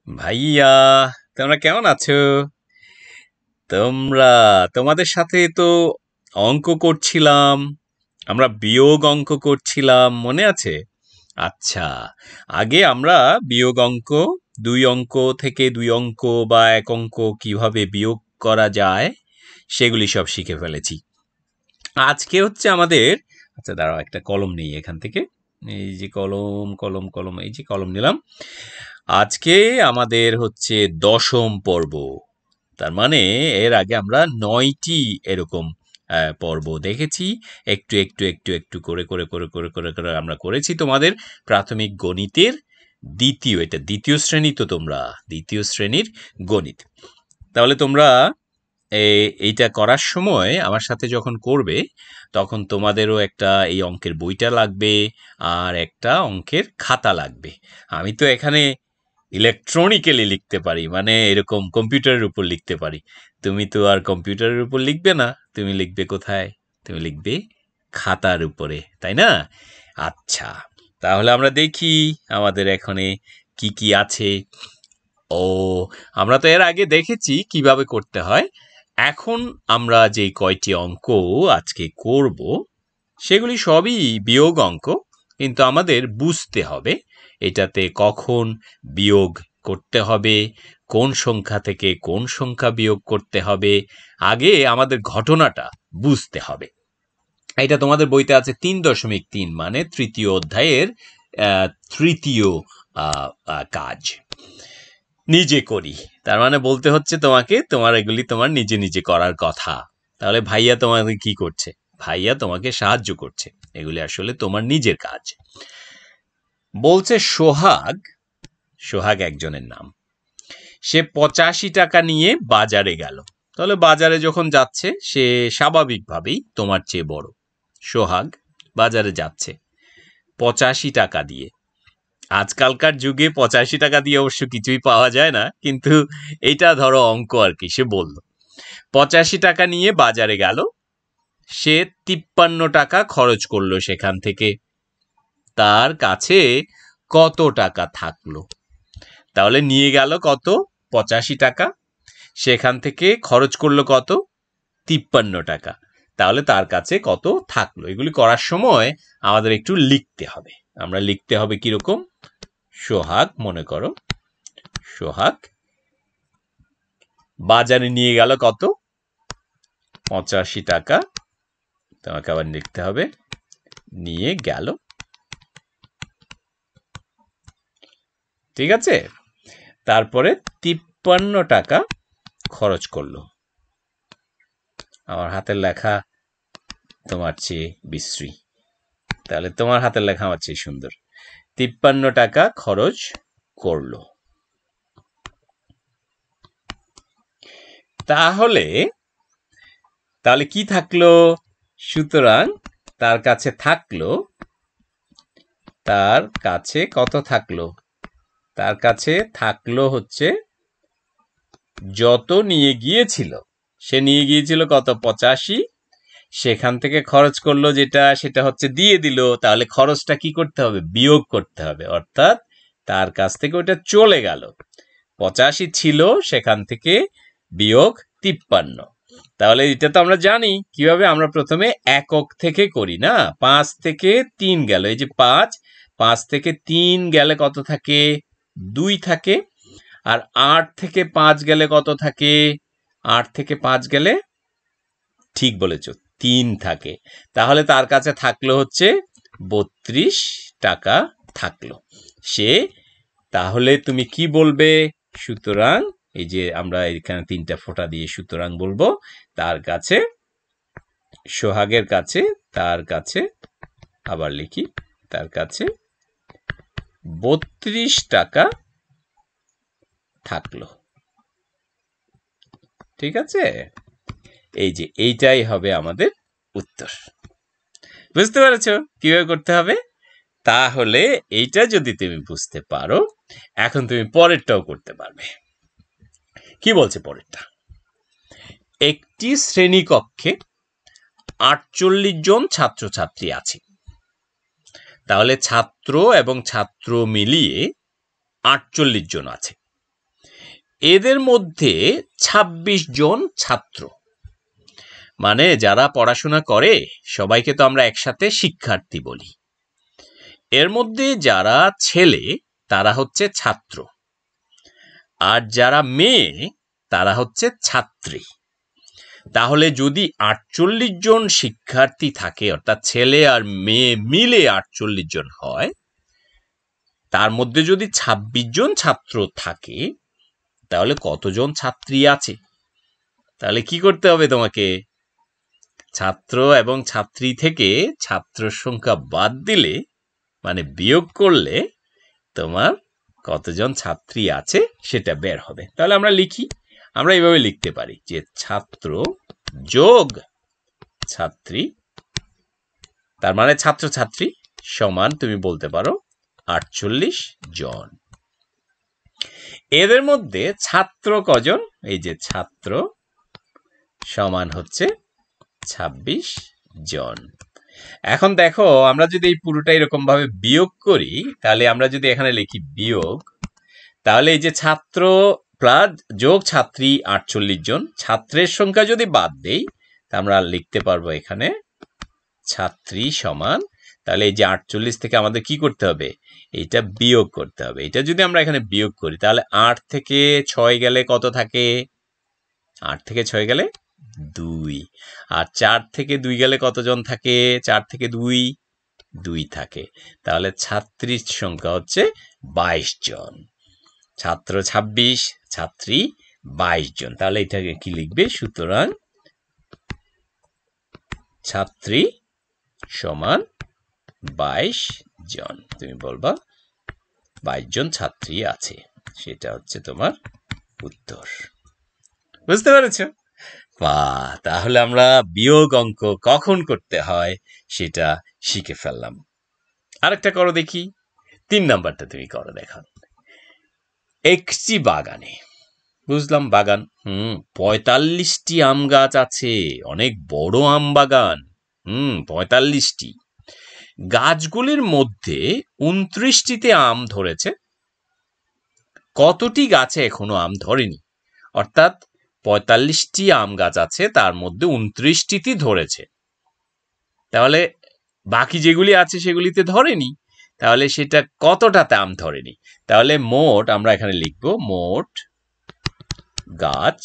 ভাইয়া, তোমরা কেমন আছো? তোমরা তোমাদের সাথে তো অঙ্ক করছিলাম। আমরা বিয়োগ অঙ্ক করছিলাম, মনে আছে? আচ্ছা, আগে আমরা বিয়োগ অঙ্ক, দুই অঙ্ক থেকে দুই অঙ্ক বা এক অঙ্ক কিভাবে বিয়োগ করা যায় সেগুলি সব শিখে ফেলেছি। আজকে হচ্ছে আমাদের, আচ্ছা দাঁড়াও, একটা কলম নেই এখান থেকে। এই যে কলম কলম কলম, এই যে কলম নিলাম। আজকে আমাদের হচ্ছে দশম পর্ব। তার মানে এর আগে আমরা ৯টি এরকম পর্ব দেখেছি। একটু একটু একটু একটু করে করে করে করে করে করে আমরা করেছি তোমাদের প্রাথমিক গণিতের দ্বিতীয়, এটা দ্বিতীয় শ্রেণী তো, তোমরা দ্বিতীয় শ্রেণীর গণিত। তাহলে তোমরা এইটা করার সময় আমার সাথে যখন করবে, তখন তোমাদেরও একটা এই অঙ্কের বইটা লাগবে আর একটা অঙ্কের খাতা লাগবে। আমি তো এখানে ইলেকট্রনিক্যালি লিখতে পারি, মানে এরকম কম্পিউটারের উপর লিখতে পারি। তুমি তো আর কম্পিউটারের উপর লিখবে না, তুমি লিখবে কোথায়? তুমি লিখবে খাতার উপরে, তাই না? আচ্ছা, তাহলে আমরা দেখি আমাদের এখানে কি কি আছে। ও, আমরা তো এর আগে দেখেছি কিভাবে করতে হয়। এখন আমরা যে কয়টি অঙ্ক আজকে করব সেগুলি সবই বিয়োগ অঙ্ক, কিন্তু আমাদের বুঝতে হবে এটাতে কখন বিয়োগ করতে হবে, কোন সংখ্যা থেকে কোন সংখ্যা বিয়োগ করতে হবে। আগে আমাদের ঘটনাটা বুঝতে হবে। এটা তোমাদের বইতে আছে ৩.৩, মানে তৃতীয় অধ্যায়ের তৃতীয় কাজ। নিজে করি, তার মানে বলতে হচ্ছে তোমাকে তোমার এগুলি তোমার নিজে নিজে করার কথা। তাহলে ভাইয়া তোমাকে কি করছে? ভাইয়া তোমাকে সাহায্য করছে, এগুলি আসলে তোমার নিজের কাজ। বলছে সোহাগ, সোহাগ একজনের নাম, সে ৮৫ টাকা নিয়ে বাজারে গেল। তাহলে বাজারে যখন যাচ্ছে, সে স্বাভাবিকভাবেই তোমার চেয়ে বড়। সোহাগ বাজারে যাচ্ছে ৮৫ টাকা দিয়ে। আজকালকার যুগে ৮৫ টাকা দিয়ে অবশ্য কিছুই পাওয়া যায় না, কিন্তু এটা ধরো অঙ্ক আর কি। সে বলল ৮৫ টাকা নিয়ে বাজারে গেল, সে ৫৩ টাকা খরচ করলো সেখান থেকে। তার কাছে কত টাকা থাকলো? তাহলে নিয়ে গেল কত? ৮৫ টাকা, সেখান থেকে খরচ করলো কত? ৫৩ টাকা। তাহলে তার কাছে কত থাকলো? এগুলি করার সময় আমাদের একটু লিখতে হবে। আমরা লিখতে হবে কিরকম? সোহাগ, মনে করো সোহাগ বাজারে নিয়ে গেল কত? ৮৫ টাকা। তোমাকে আবার লিখতে হবে নিয়ে গেল, ঠিক আছে? তারপরে ৫৩ টাকা খরচ করলো। আমার হাতের লেখা তোমার চেয়ে বিশ্রী, তাহলে তোমার হাতের লেখা আমার চেয়ে সুন্দর। ৫৩ টাকা খরচ করলো। তাহলে তাহলে কি থাকলো? সুতরাং তার কাছে থাকলো, তার কাছে কত থাকলো? তার কাছে থাকলো হচ্ছে যত নিয়ে গিয়েছিল। সে নিয়ে গিয়েছিল কত? ৮৫। সেখান থেকে খরচ করলো যেটা, সেটা হচ্ছে দিয়ে দিল। তাহলে খরচটা কি করতে হবে? বিয়োগ করতে হবে, অর্থাৎ তার কাছ থেকে ওটা চলে গেল। ৮৫ ছিল, সেখান থেকে বিয়োগ ৫৩। তাহলে এটা তো আমরা জানি কিভাবে। আমরা প্রথমে একক থেকে করি না? ৫ থেকে ৩ গেল, এই যে ৫, ৫ থেকে ৩ গেলে কত থাকে? ২ থাকে। আর ৮ থেকে ৫ গেলে কত থাকে? ৮ থেকে ৫ গেলে, ঠিক বলেছ, ৩ থাকে। তাহলে তার কাছে থাকলো হচ্ছে ৩২ টাকা থাকলো সে। তাহলে তুমি কি বলবে? সুতরাং, এই যে আমরা এখানে ৩টা ফোঁটা দিয়ে সুতরাং বলবো। তার কাছে, সোহাগের কাছে, তার কাছে, আবার লিখি, তার কাছে ৩২ টাকা থাকলো, ঠিক আছে? এই যে এইটাই হবে আমাদের উত্তর। বুঝতে পেরেছো কিভাবে করতে হবে? তাহলে এইটা যদি তুমি বুঝতে পারো, এখন তুমি পরেরটাও করতে পারবে। কি বলছে পরেরটা? একটি শ্রেণীকক্ষে ৪৮ জন ছাত্রছাত্রী আছে। তাহলে ছাত্র এবং ছাত্র মিলিয়ে ৪৮ জন আছে। এদের মধ্যে ২৬ জন ছাত্র, মানে যারা পড়াশোনা করে সবাইকে তো আমরা একসাথে শিক্ষার্থী বলি। এর মধ্যে যারা ছেলে তারা হচ্ছে ছাত্র, আর যারা মেয়ে তারা হচ্ছে ছাত্রী। তাহলে যদি ৪৮ জন শিক্ষার্থী থাকে, অর্থাৎ ছেলে আর মেয়ে মিলে ৪৮ জন হয়, তার মধ্যে যদি ২৬ জন ছাত্র থাকে, তাহলে কতজন ছাত্রী আছে? তাহলে কি করতে হবে তোমাকে? ছাত্র এবং ছাত্রী থেকে ছাত্র সংখ্যা বাদ দিলে, মানে বিয়োগ করলে, তোমার কতজন ছাত্রী আছে সেটা বের হবে। তাহলে আমরা লিখি, আমরা এইভাবে লিখতে পারি যে ছাত্র যোগ ছাত্রী, তার মানে ছাত্রছাত্রী সমান তুমি বলতে পারো ৪৮ জন। এদের মধ্যে ছাত্র কজন? এই যে ছাত্র সমান হচ্ছে ২৬ জন। এখন দেখো, আমরা যদি এই পুরোটা এরকম ভাবে বিয়োগ করি, তাহলে আমরা যদি এখানে লিখি বিয়োগ, তাহলে এই যে ছাত্র প্লাস যোগ ছাত্রী ৪৮ জন, ছাত্রের সংখ্যা যদি বাদ দেই, আমরা লিখতে পারবো এখানে ছাত্রী সমান, তাহলে এই যে ৪৮ থেকে আমাদের কি করতে হবে? এটা বিয়োগ করতে হবে। এটা যদি আমরা এখানে বিয়োগ করি, তাহলে ৮ থেকে ৬ গেলে কত থাকে? ৮ থেকে ৬ গেলে ২। আর ৪ থেকে ২ গেলে কতজন থাকে? ৪ থেকে ২ থাকে। তাহলে ছাত্রীর সংখ্যা হচ্ছে ২২ জন। ছাত্র ২৬, ছাত্রী ২২ জন। তাহলে এটাকে কি লিখবে? সুতরাং ছাত্রী সমান ২২ জন। তুমি বলবা ২২ জন ছাত্রী আছে, সেটা হচ্ছে তোমার উত্তর। বুঝতে পেরেছ? বাহ, তাহলে আমরা বিয়োগ অঙ্ক কখন করতে হয় সেটা শিখে ফেললাম। আরেকটা করো দেখি, ৩ নাম্বারটা তুমি করো দেখো। একটি বাগানে, বুঝলাম বাগান, ৪৫টি আম গাছ আছে, অনেক বড় আম বাগান। ৪৫টি। গাছগুলির মধ্যে ২৯টিতে আম ধরেছে, কতটি গাছে এখনো আম ধরেনি? অর্থাৎ ৪৫টি আম গাছ আছে, তার মধ্যে ২৯টিতে ধরেছে, তাহলে বাকি যেগুলি আছে সেগুলিতে ধরেনি, তাহলে সেটা কতটাতে আম ধরেনি? তাহলে মোট আমরা এখানে লিখব, মোট গাছ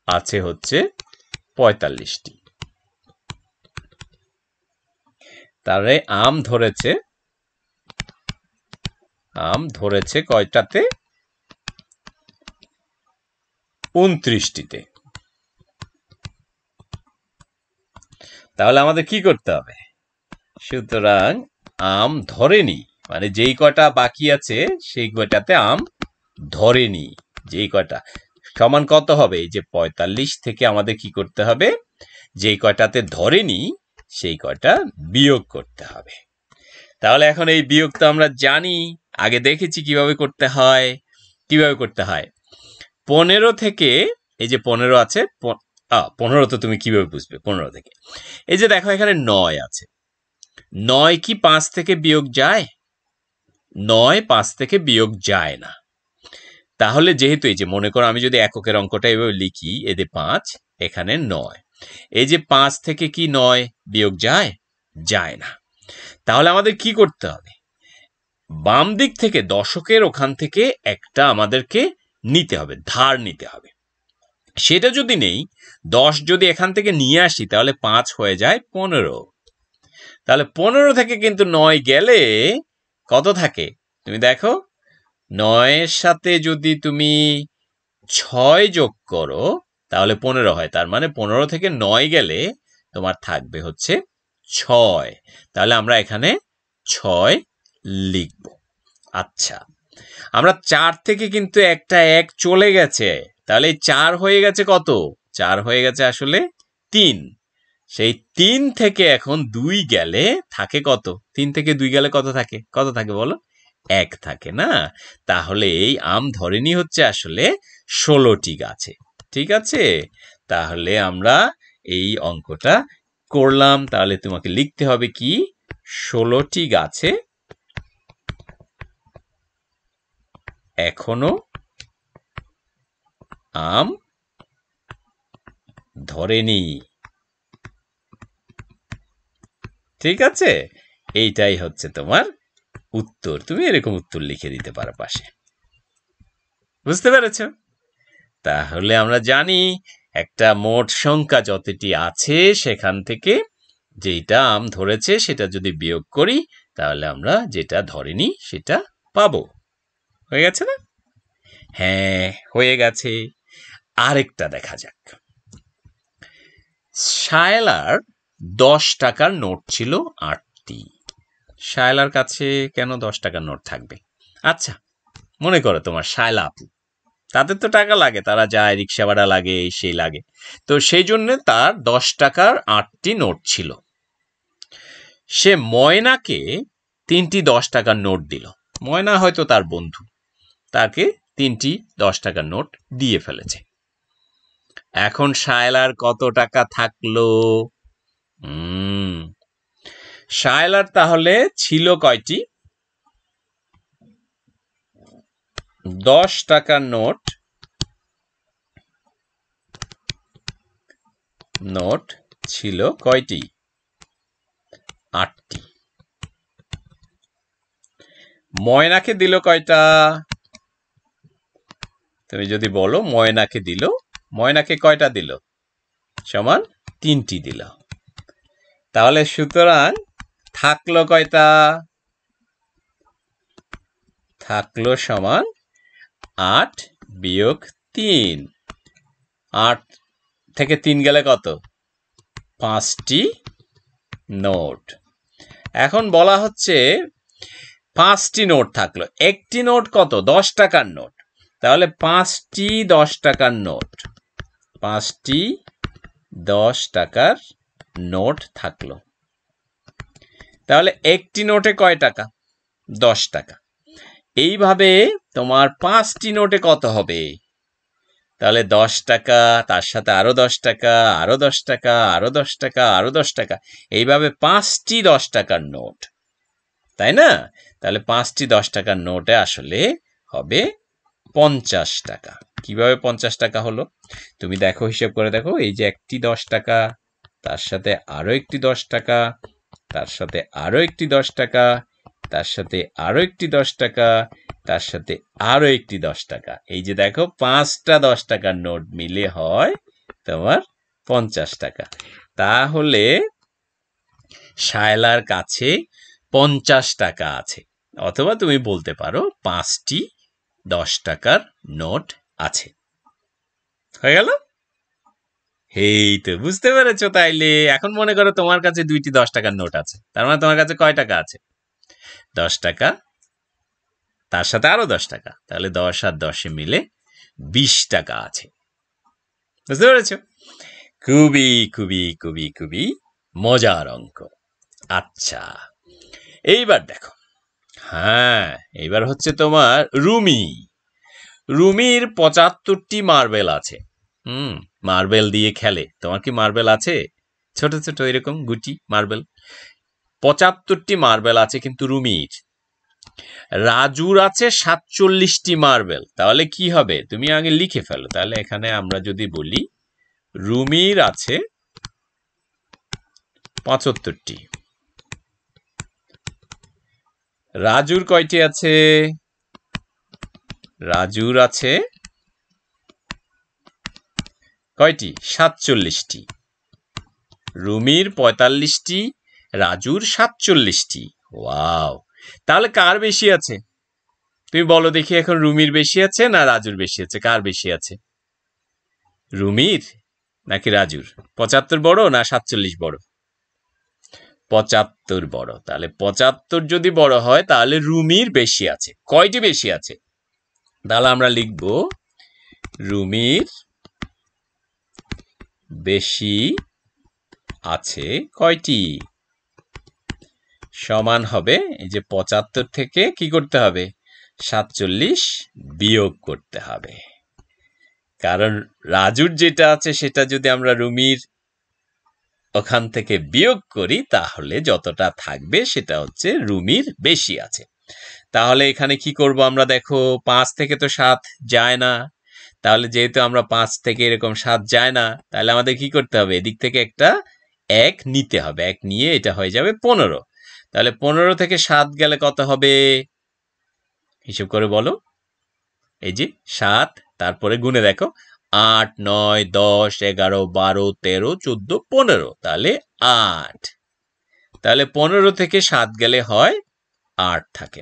আছে হচ্ছে ৪৫টি, তাহলে আম ধরেছে কয়টাতে? ২৯টিতে। তাহলে আমাদের কি করতে হবে? সুতরাং আম ধরেনি, মানে যেই কটা বাকি আছে সেই কয়টাতে আম ধরেনি, যেই কয়টা সমান কত হবে? এই যে ৪৫ থেকে আমাদের কি করতে হবে? যেই কয়টাতে ধরেনি সেই কয়টা বিয়োগ করতে হবে। তাহলে এখন এই বিয়োগ তো আমরা জানি, আগে দেখেছি কিভাবে করতে হয়। কিভাবে করতে হয়? ১৫ থেকে, এই যে ১৫ আছে, ১৫ তো তুমি কিভাবে বুঝবে? ১৫ থেকে এই যে দেখো এখানে ৯ আছে, ৯ কি ৫ থেকে বিয়োগ যায়? ৯ ৫ থেকে বিয়োগ যায় না। তাহলে যেহেতু এই যে মনে করো আমি যদি এককের অঙ্কটা এভাবে লিখি, এই যে ৫, এখানে ৯, এই যে ৫ থেকে কি ৯ বিয়োগ যায়? যায় না। তাহলে আমাদের কি করতে হবে? বাম দিক থেকে দশকের ওখান থেকে একটা আমাদেরকে নিতে হবে, ধার নিতে হবে। সেটা যদি নেই, ১০ যদি এখান থেকে নিয়ে আসি, তাহলে ৫ হয়ে যায় ১৫। তাহলে ১৫ থেকে কিন্তু ৯ গেলে কত থাকে? তুমি দেখো, ৯-এর সাথে যদি তুমি ৬ যোগ করো তাহলে ১৫ হয়। তার মানে ১৫ থেকে ৯ গেলে তোমার থাকবে হচ্ছে ৬। তাহলে আমরা এখানে ৬ লিখব। আচ্ছা, আমরা ৪ থেকে কিন্তু একটা ১ চলে গেছে, তাহলে ৪ হয়ে গেছে কত? ৪ হয়ে গেছে আসলে ৩। সেই ৩ থেকে এখন ২ গেলে থাকে কত? ৩ থেকে ২ গেলে কত থাকে? কত থাকে বলো? ১ থাকে না? তাহলে এই আম ধরেনি হচ্ছে আসলে ১৬টি গাছে। ঠিক আছে? তাহলে আমরা এই অঙ্কটা করলাম। তাহলে তোমাকে লিখতে হবে কি? ১৬টি গাছে এখনো আম ধরেনি। ঠিক আছে, এইটাই হচ্ছে তোমার উত্তর। তুমি এরকম উত্তর লিখে দিতে পারো পাশে। বুঝতে পেরেছ? তাহলে আমরা জানি একটা মোট সংখ্যা যতটি আছে সেখান থেকে যেটা আম ধরেছে সেটা যদি বিয়োগ করি তাহলে আমরা যেটা ধরিনি সেটা পাবো। হয়ে গেছে না? হ্যাঁ, হয়ে গেছে। আরেকটা দেখা যাক। শায়লার 10 টাকার নোট ছিল 8টি। শায়লার কাছে কেন 10 টাকার নোট থাকবে? আচ্ছা, মনে করো তোমার শায়লা আপু, তাদের তো টাকা লাগে, তারা যায়, রিক্সা ভাড়া লাগে, সেই লাগে, তো সেই জন্য তার 10 টাকার 8টি নোট ছিল। সে ময়নাকে 3টি 10 টাকার নোট দিল। ময়না হয়তো তার বন্ধু, তাকে 3টি 10 টাকার নোট দিয়ে ফেলেছে। এখন শায়লার কত টাকা থাকলো? শায়লার তাহলে ছিল কয়টি? 10 টাকার নোট ছিল কয়টি? 8টি। ময়নাকে দিল কয়টা? তুমি যদি বলো ময়নাকে দিল, ময়নাকে কয়টা দিল? সমান 3টি দিল। তাহলে সুতরাং থাকলো কয়টা? থাকলো সমান 8 বিয়োগ 3। 8 থেকে 3 গেলে কত? 5টি নোট। এখন বলা হচ্ছে 5টি নোট থাকলো। একটি নোট কত? 10 টাকার নোট। তাহলে 5টি 10 টাকার নোট, 5টি 10 টাকার নোট থাকলো। তাহলে একটি নোটে কয় টাকা? 10 টাকা। এইভাবে তোমার 5টি নোটে কত হবে? তাহলে 10 টাকা, তার সাথে আরো 10 টাকা, আরো 10 টাকা, আরো 10 টাকা, আরো 10 টাকা, এইভাবে 5টি 10 টাকার নোট, তাই না? তাহলে 5টি 10 টাকার নোটে আসলে হবে 50 টাকা। কিভাবে 50 টাকা হলো? তুমি দেখো, হিসেব করে দেখো, এই যে একটি 10 টাকা, তার সাথে আরো একটি 10 টাকা, তার সাথে আরো একটি 10 টাকা, তার সাথে আরো একটি 10 টাকা, তার সাথে আরো একটি 10 টাকা। এই যে দেখো, 5টা 10 টাকার নোট মিলে হয় তোমার 50 টাকা। তাহলে শায়লার কাছে 50 টাকা আছে, অথবা তুমি বলতে পারো 5টি 10 টাকার নোট আছে। হয়ে গেল? এই তো, বুঝতে পেরেছো? তাইলে এখন মনে করো তোমার কাছে 2টি 10 টাকার নোট আছে, তার মানে তোমার কাছে কয় টাকা আছে? 10 টাকা, তার সাথে আরো 10 টাকা, তাহলে 10 আর 10 মিলে 20 টাকা আছে। বুঝতে পেরেছো? খুবই খুবই খুবই খুবই মজার অঙ্ক। আচ্ছা, এইবার দেখো। হ্যাঁ, এইবার হচ্ছে তোমার রুমি। রুমির 75টি মার্বেল আছে। মার্বেল দিয়ে খেলে। তোমার কি মার্বেল আছে? ছোট ছোট এরকম গুটি মার্বেল। 75টি মার্বেল আছে কিন্তু রুমির। রাজুর আছে 47টি মার্বেল। তাহলে কি হবে? তুমি আগে লিখে ফেলো। তাহলে এখানে আমরা যদি বলি রুমির আছে 75টি, রাজুর কয়টি আছে? রাজুর আছে কয়টি? 47টি। রুমির 45টি, রাজুর 47টি। ওয়াও! তাহলে কার বেশি আছে? তুমি বলো দেখি, এখন রুমির বেশি আছে না রাজুর বেশি আছে? কার বেশি আছে? রুমির নাকি রাজুর? 75 বড় না 47 বড়? 75 বড়। তাহলে 75 যদি বড় হয় তাহলে রুমির বেশি আছে। কয়টি বেশি আছে? তাহলে আমরা লিখব রুমির বেশি আছে কয়টি? সমান হবে, এই যে 75 থেকে কি করতে হবে? 47 বিয়োগ করতে হবে। কারণ রাজুর যেটা আছে সেটা যদি আমরা রুমির ওখান থেকে বিয়োগ করি তাহলে যতটা থাকবে সেটা হচ্ছে রুমির বেশি আছে। তাহলে এখানে কি করব আমরা? দেখো, 5 থেকে তো 7 যায় না, তাহলে যেহেতু আমরা 5 থেকে এরকম 7 যায় না, তাহলে আমাদের কি করতে হবে? এদিক থেকে একটা 1 নিতে হবে। 1 নিয়ে এটা হয়ে যাবে 15। তাহলে 15 থেকে 7 গেলে কত হবে? হিসাব করে বলো। এই যে 7, তারপরে গুণে দেখো 8, 9, 10, 11, 12, 13, 14, 15, তাহলে 8। তাহলে 15 থেকে 7 গেলে হয় 8 থাকে।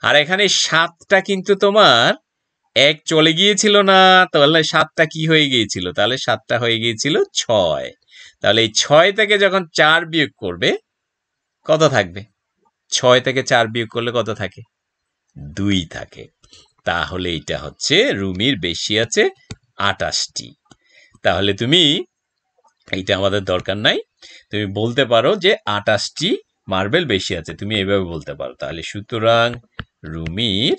আর এখানে 7টা কিন্তু তোমার 1 চলে গিয়েছিল না, তাহলে 7টা কি হয়ে গিয়েছিল? তাহলে 7টা হয়ে গিয়েছিল 6। তাহলে এই 6 থেকে যখন 4 বিয়োগ করবে কত থাকবে? 6 থেকে 4 বিয়োগ করলে কত থাকে? 2 থাকে। তাহলে এটা হচ্ছে রুমির বেশি আছে 28টি। তাহলে তুমি, এইটা আমাদের দরকার নাই, তুমি বলতে পারো যে 28টি মার্বেল বেশি আছে, তুমি এইভাবে বলতে পারো। তাহলে সুতরাং রুমির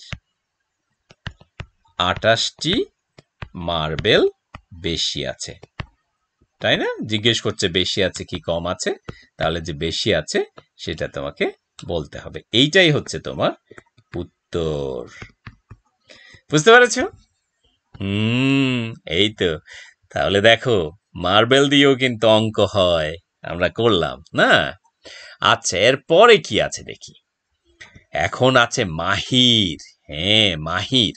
28টি মার্বেল বেশি আছে, তাই না? জিজ্ঞেস করছে বেশি আছে কি কম আছে, তাহলে যে বেশি আছে সেটা তোমাকে বলতে হবে। এইটাই হচ্ছে তোমার উত্তর। বুঝতে পেরেছ? এই তো। তাহলে দেখো, মার্বেল দিয়েও কিন্তু অঙ্ক হয়, আমরা করলাম না? আচ্ছা, এরপরে কি আছে দেখি। এখন আছে মাহির। হ্যাঁ, মাহির।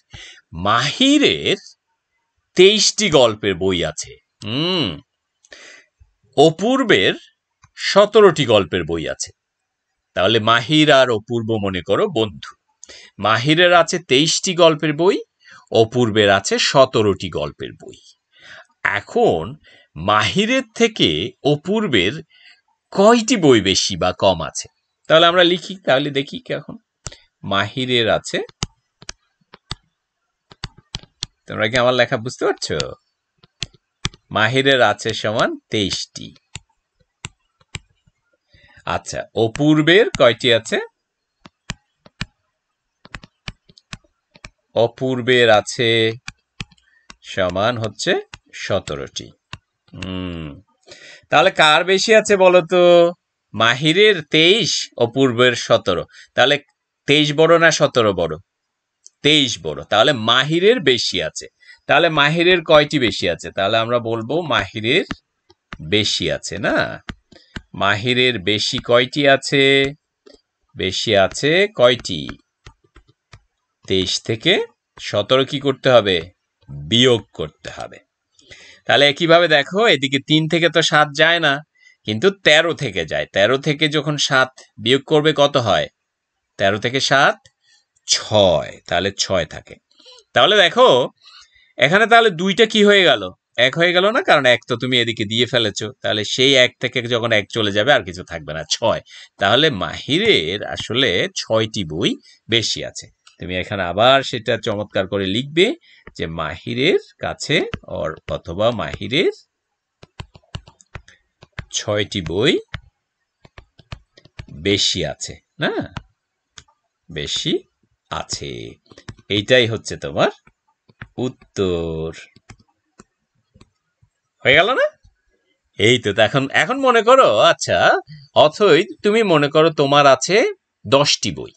মাহিরের 23টি গল্পের বই আছে। অপূর্বের 17টি গল্পের বই আছে। তাহলে মাহির আর অপূর্ব মনে করো বন্ধু। মাহিরের আছে 23টি গল্পের বই, অপূর্বের আছে 17টি গল্পের বই। এখন মাহিরের থেকে অপূর্বের কয়টি বই বেশি বা কম আছে? তাহলে আমরা লিখি, তাহলে দেখি কি। এখন মাহিরের আছে, তোমরা কি আমার লেখা বুঝতে পারছো? মাহিরের আছে সমান 23টি। আচ্ছা, অপূর্বের কয়টি আছে? অপূর্বের আছে সমান হচ্ছে 17টি। তাহলে কার বেশি আছে বলো তো? মাহিরের 23, অপূর্বের 17। তাহলে 23 বড় না 17 বড়? 23 বড়। তাহলে মাহিরের বেশি আছে। তাহলে মাহিরের কয়টি বেশি আছে? তাহলে আমরা বলবো মাহিরের বেশি আছে, না? মাহিরের বেশি কয়টি আছে? বেশি আছে কয়টি? 23 থেকে 17 কি করতে হবে? বিয়োগ করতে হবে। তাহলে একইভাবে দেখো, এদিকে 3 থেকে তো 7 যায় না, কিন্তু 13 থেকে যায়। 13 থেকে যখন 7 বিয়োগ করবে কত হয়? 13 থেকে 7 6, তাহলে 6 থাকে। তাহলে দেখো, এখানে তাহলে 2টা কি হয়ে গেল? 1 হয়ে গেল না? কারণ 1 তো তুমি এদিকে দিয়ে ফেলেছো। তাহলে সেই 1 থেকে যখন 1 চলে যাবে আর কিছু থাকবে না, 6। তাহলে মাহিরের আসলে 6টি বই বেশি আছে। তুমি এখানে আবার সেটা চমৎকার করে লিখবে যে মাহিরের কাছে অথবা মাহিরের 6টি বই বেশি আছে, না? বেশি আছে। এইটাই হচ্ছে তোমার উত্তর। হয়ে গেল না? এই তো। এখন মনে করো, আচ্ছা, অথই তুমি মনে করো তোমার আছে 10টি বই।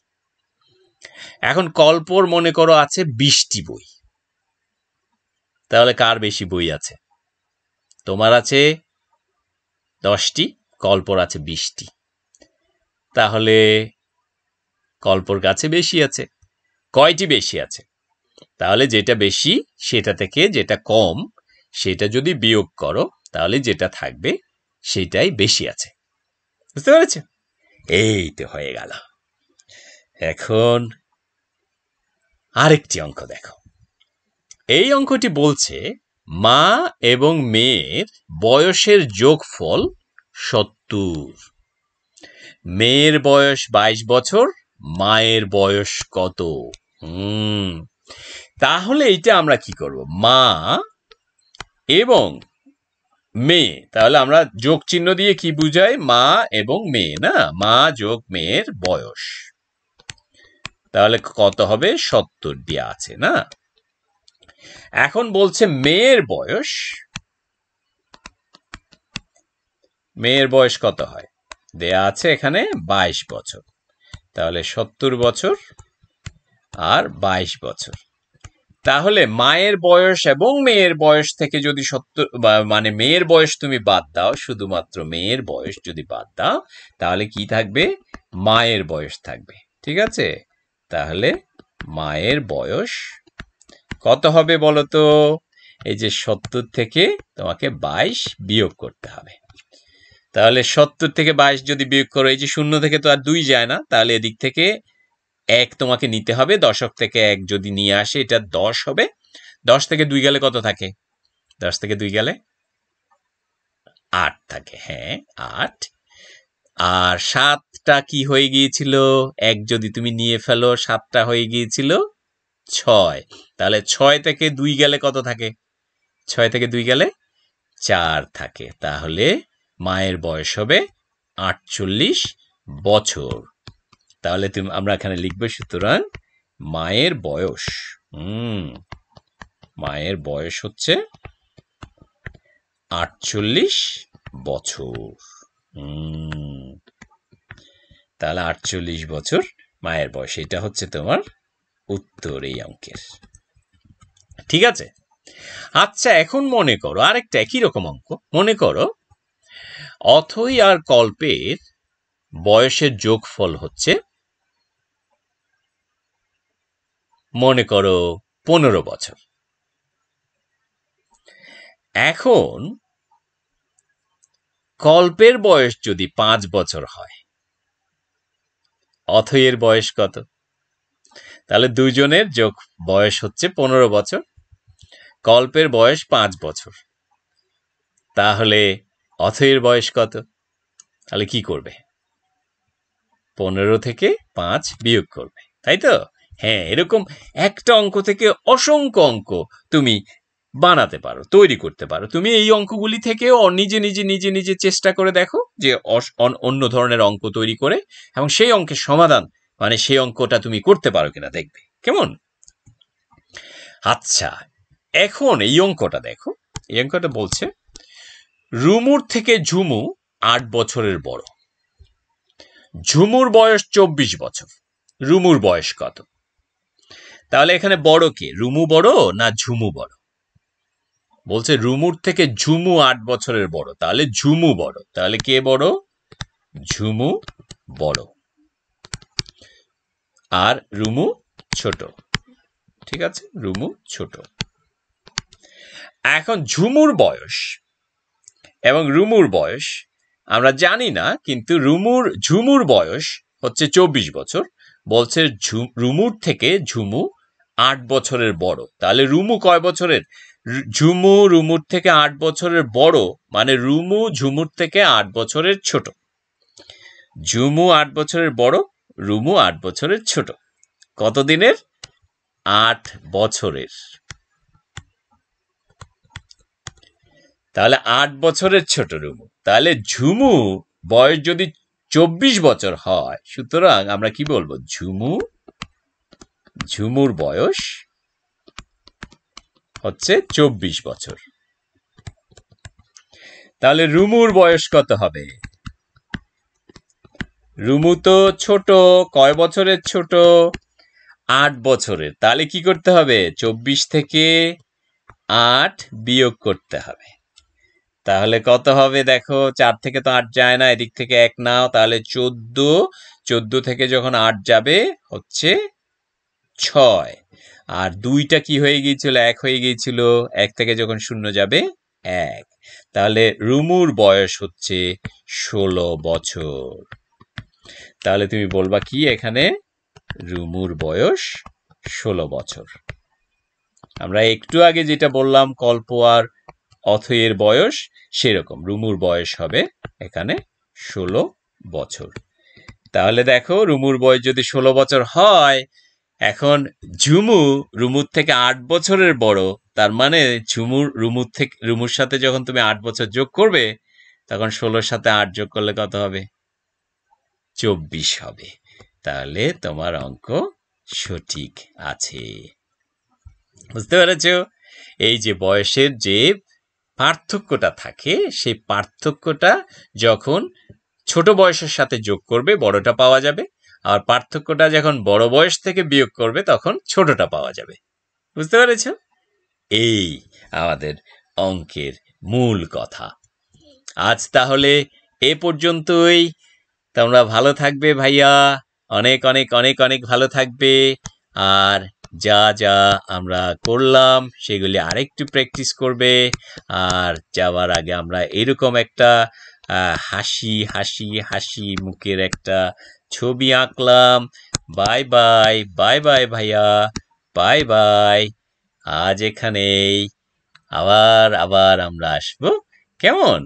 এখন কল্পর মনে করো আছে 20টি বই। তাহলে কার বেশি বই আছে? তোমার আছে 10টি, কল্পর আছে 20টি। তাহলে কল্পর কাছে বেশি আছে। কয়টি বেশি আছে? তাহলে যেটা বেশি সেটা থেকে যেটা কম সেটা যদি বিয়োগ করো, তাহলে যেটা থাকবে সেটাই বেশি আছে। বুঝতে পেরেছ? এই তো হয়ে গেল। এখন আরেকটি অঙ্ক দেখো। এই অঙ্কটি বলছে মা এবং মেয়ের বয়সের যোগফল 70। মেয়ের বয়স 22 বছর, মায়ের বয়স কত? তাহলে এইটা আমরা কি করব? মা এবং মেয়ে, তাহলে আমরা যোগ চিহ্ন দিয়ে কি বুঝাই? মা এবং মেয়ে, না? মা যোগ মেয়ের বয়স। তাহলে কত হবে? 70 দেয়া আছে, না? এখন বলছে মেয়ের বয়স কত হয়? দেয়া আছে এখানে 22 বছর। তাহলে 70 বছর আর 22 বছর। তাহলে মায়ের বয়স এবং মেয়ের বয়স থেকে যদি মানে মেয়ের বয়স তুমি বাদ দাও, শুধুমাত্র মেয়ের বয়স যদি বাদ দাও, তাহলে কি থাকবে? মায়ের বয়স থাকবে। ঠিক আছে, তাহলে মায়ের বয়স কত হবে বলো তো? এই যে 70 থেকে তোমাকে 22 বিয়োগ করতে হবে। তাহলে 70 থেকে 22 যদি বিয়োগ করো, এই যে 0 থেকে তো আর 2 যায় না, তাহলে এদিক থেকে 1 তোমাকে নিতে হবে। দশক থেকে 1 যদি নিয়ে আসে, এটা 10 হবে। 10 থেকে 2 গেলে কত থাকে? 10 থেকে 2 গেলে 8 থাকে। হ্যাঁ, 8। আর 7টা কি হয়ে গিয়েছিল? 1 যদি তুমি নিয়ে ফেলো, 7টা হয়ে গিয়েছিল 6। তাহলে 6 থেকে 2 গেলে কত থাকে? 6 থেকে 2 গেলে 4 থাকে। তাহলে মায়ের বয়স হবে 48 বছর। তাহলে আমরা এখানে লিখবো, সুতরাং মায়ের বয়স মায়ের বয়স হচ্ছে 48 বছর। তাহলে 48 বছর মায়ের বয়স, এটা হচ্ছে তোমার উত্তর এই অঙ্কের। ঠিক আছে। আচ্ছা, এখন মনে করো আরেকটা একই রকম অঙ্ক। মনে করো অথই আর কল্পের বয়সের যোগফল হচ্ছে, মনে করো 15 বছর। এখন কল্পের বয়স যদি 5 বছর হয়, অথইয়ের বয়স কত? তাহলে দুজনের যোগ বয়স হচ্ছে 15 বছর, কল্পের বয়স 5 বছর। তাহলে অথইয়ের বয়স কত? তাহলে কি করবে? 15 থেকে 5 বিয়োগ করবে, তাই তো? হ্যাঁ, এরকম একটা অঙ্ক থেকে অসংখ্য অঙ্ক তুমি বানাতে পারো, তৈরি করতে পারো। তুমি এই অঙ্কগুলি থেকেও নিজে নিজে নিজে নিজে চেষ্টা করে দেখো যে অন্য ধরনের অঙ্ক তৈরি করে, এবং সেই অঙ্কের সমাধান মানে সেই অঙ্কটা তুমি করতে পারো কিনা দেখবে। কেমন? আচ্ছা, এখন এই অঙ্কটা দেখো। এই অঙ্কটা বলছে রুমুর থেকে ঝুমু 8 বছরের বড়। ঝুমুর বয়স 24 বছর। রুমুর বয়স কত? তাহলে এখানে বড় কে? রুমু বড় না ঝুমু বড়? বলছে রুমুর থেকে ঝুমু 8 বছরের বড়, তাহলে ঝুমু বড়। তাহলে কে বড়? ঝুমু বড়, আর রুমু ছোট। ঠিক আছে, রুমু ছোট। এখন ঝুমুর বয়স এবং রুমুর বয়স আমরা জানি না, কিন্তু ঝুমুর বয়স হচ্ছে 24 বছর। বলছে রুমুর থেকে ঝুমু 8 বছরের বড়। তাহলে রুমু কয় বছরের? ঝুমু রুমুর থেকে 8 বছরের বড়, মানে রুমু ঝুমুর থেকে 8 বছরের ছোট। ঝুমু 8 বছরের বড়, রুমু 8 বছরের ছোট। কত দিনের? 8 বছরের। তাহলে 8 বছরের ছোট রুমু। তাহলে ঝুমু বয়স যদি 24 বছর হয়, সুতরাং আমরা কি বলবো? ঝুমুর বয়স হচ্ছে 24 বছর। তাহলে রুমুর বয়স কত হবে? রুমু তো ছোট, কয় বছরের ছোট? 8 বছরের। তাহলে কি করতে হবে? 24 থেকে 8 বিয়োগ করতে হবে। তাহলে কত হবে দেখো? 4 থেকে তো 8 যায় না, এদিক থেকে 1 নাও, তাহলে 14। 14 থেকে যখন 8 যাবে হচ্ছে 6। আর 2টা কি হয়ে গিয়েছিল? 1 হয়ে গিয়েছিল। 1 থেকে যখন 0 যাবে 1। তাহলে রুমুর বয়স হচ্ছে 16 বছর। তাহলে তুমি বলবা কি এখানে? রুমুর বয়স 16 বছর। আমরা একটু আগে যেটা বললাম কল্প আর অথইয়ের বয়স, সেরকম রুমুর বয়স হবে এখানে 16 বছর। তাহলে দেখো, রুমুর বয়স যদি 16 বছর হয়, এখন ঝুমু রুমুর থেকে 8 বছরের বড়, তার মানে রুমুর সাথে যখন তুমি 8 বছর যোগ করবে, তখন 16 সাথে 8 যোগ করলে কত হবে? 24 হবে। তাহলে তোমার অঙ্ক সঠিক আছে। বুঝতে পেরেছ? এই যে বয়সের যে পার্থক্যটা থাকে, সেই পার্থক্যটা যখন ছোট বয়সের সাথে যোগ করবে, বড়টা পাওয়া যাবে। আর পার্থক্যটা যখন বড় বয়স থেকে বিয়োগ করবে, তখন ছোটটা পাওয়া যাবে। বুঝতে পেরেছ? এই আমাদের অঙ্কের মূল কথা। আজ তাহলে এ পর্যন্তই। তোমরা ভালো থাকবে ভাইয়া, অনেক অনেক অনেক অনেক ভালো থাকবে। আর যা যা আমরা করলাম সেগুলি আরেকটু প্র্যাকটিস করবে। আর যাওয়ার আগে আমরা এরকম একটা হাসি হাসি হাসি মুখের একটা ছবি আঁকলাম। বাই বাই, বাই বাই ভাইয়া, বাই বাই। আজ এখানেই, আবার আবার আমরা আসবো, কেমন?